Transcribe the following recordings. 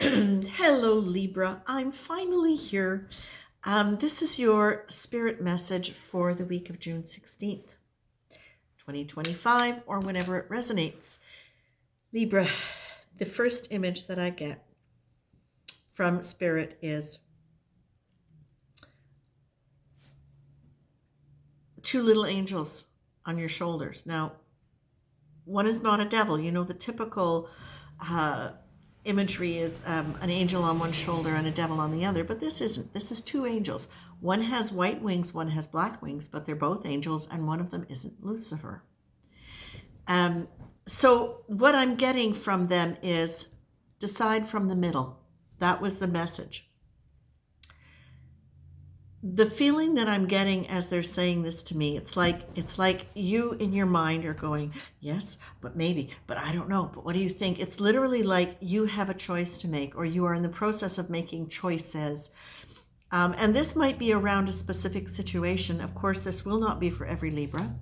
Hello, Libra. I'm finally here. This is your spirit message for the week of June 16th, 2025, or whenever it resonates. Libra, the first image that I get from spirit is two little angels on your shoulders. Now, one is not a devil. You know, the typical imagery is an angel on one shoulder and a devil on the other, but this isn't. This is two angels. One has white wings, one has black wings, but they're both angels, and one of them isn't Lucifer. So what I'm getting from them is decide from the middle. That was the message. The feeling that I'm getting as they're saying this to me, it's like you in your mind are going, yes, but maybe, but I don't know, but what do you think? It's literally like you have a choice to make, or you are in the process of making choices. And this might be around a specific situation. Of course, this will not be for every Libra.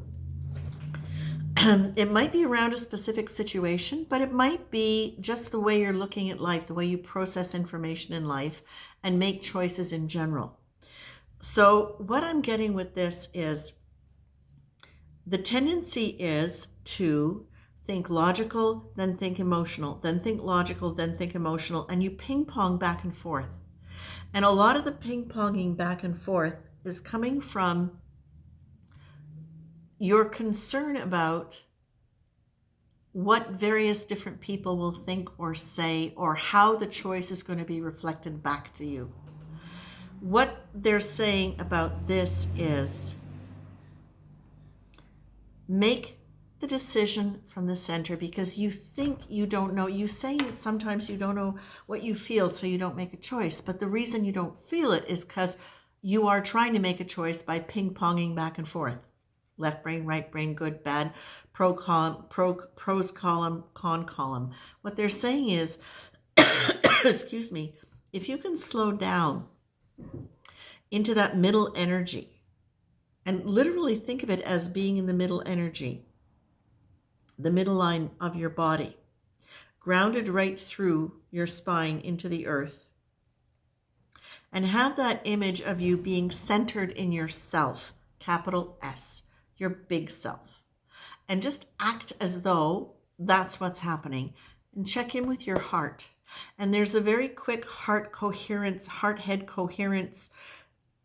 It might be around a specific situation, but it might be just the way you're looking at life, the way you process information in life and make choices in general. So what I'm getting with this is the tendency is to think logical, then think emotional, then think logical, then think emotional, and you ping pong back and forth. And a lot of the ping ponging back and forth is coming from your concern about what various different people will think or say, or how the choice is going to be reflected back to you. What they're saying about this is make the decision from the center, because you think you don't know. You say sometimes you don't know what you feel, so you don't make a choice. But the reason you don't feel it is because you are trying to make a choice by ping-ponging back and forth. Left brain, right brain, good, bad, pros column, con column. What they're saying is, excuse me, if you can slow down into that middle energy and literally think of it as being in the middle energy, the middle line of your body, grounded right through your spine into the earth, and have that image of you being centered in yourself, capital S, your big self, and just act as though that's what's happening, and check in with your heart. And there's a very quick heart coherence, heart-head coherence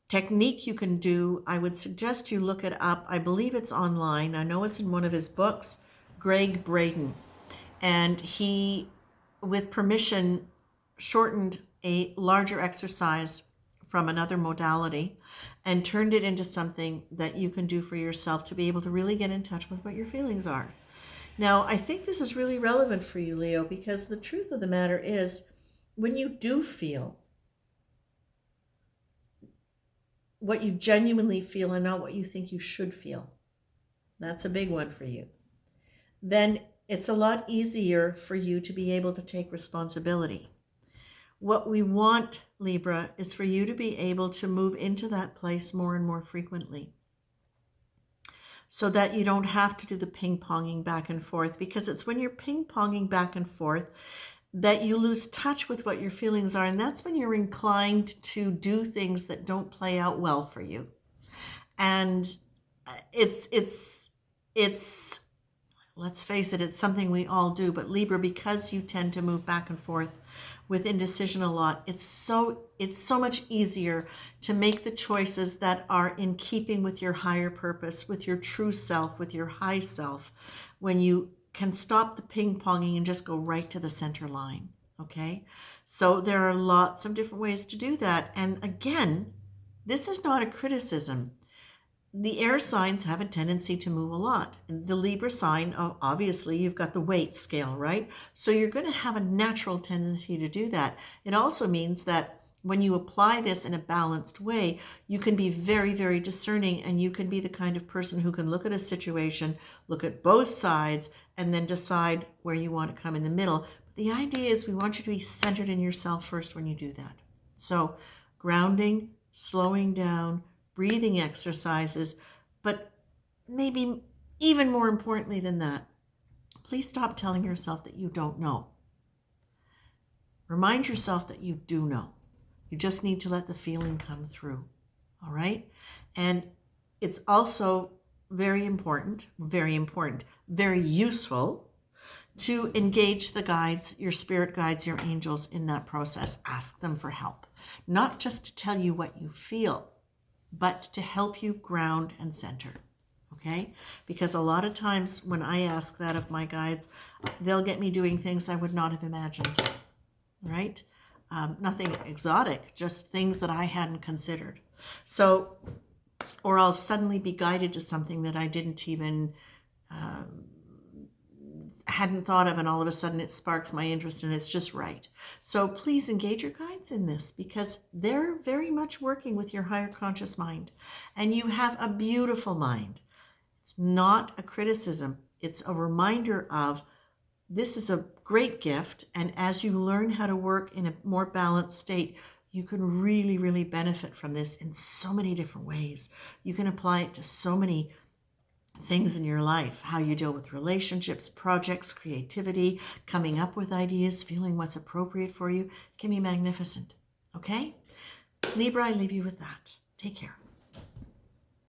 technique you can do. I would suggest you look it up. I believe it's online. I know it's in one of his books, Greg Braden. And he, with permission, shortened a larger exercise from another modality and turned it into something that you can do for yourself to be able to really get in touch with what your feelings are. Now, I think this is really relevant for you, Leo, because the truth of the matter is, when you do feel what you genuinely feel and not what you think you should feel, that's a big one for you, then it's a lot easier for you to be able to take responsibility. What we want, Libra, is for you to be able to move into that place more and more frequently, so that you don't have to do the ping-ponging back and forth, because it's when you're ping-ponging back and forth that you lose touch with what your feelings are, and that's when you're inclined to do things that don't play out well for you. And it's let's face it, it's something we all do, but Libra, because you tend to move back and forth with indecision a lot, it's so much easier to make the choices that are in keeping with your higher purpose, with your true self, with your high self, when you can stop the ping-ponging and just go right to the center line, okay? So there are lots of different ways to do that. And again, this is not a criticism. The air signs have a tendency to move a lot. The Libra sign, obviously, you've got the weight scale, right? So you're going to have a natural tendency to do that. It also means that when you apply this in a balanced way, you can be very, very discerning, and you can be the kind of person who can look at a situation, look at both sides, and then decide where you want to come in the middle. But the idea is we want you to be centered in yourself first when you do that. So grounding, slowing down, breathing exercises, but maybe even more importantly than that, please stop telling yourself that you don't know. Remind yourself that you do know. You just need to let the feeling come through. All right? And it's also very important, very useful to engage the guides, your spirit guides, your angels in that process. Ask them for help. Not just to tell you what you feel, but to help you ground and center. Okay? Because a lot of times when I ask that of my guides, they'll get me doing things I would not have imagined. Right? Nothing exotic, just things that I hadn't considered. So, or I'll suddenly be guided to something that I didn't even hadn't thought of, and all of a sudden it sparks my interest and it's just right. So please engage your guides in this, because they're very much working with your higher conscious mind, and you have a beautiful mind. It's not a criticism. It's a reminder of this is a great gift, and as you learn how to work in a more balanced state, you can really, really benefit from this in so many different ways. You can apply it to so many things in your life, how you deal with relationships, projects, creativity, coming up with ideas, feeling what's appropriate for you. It can be magnificent. Okay? Libra, I leave you with that. Take care.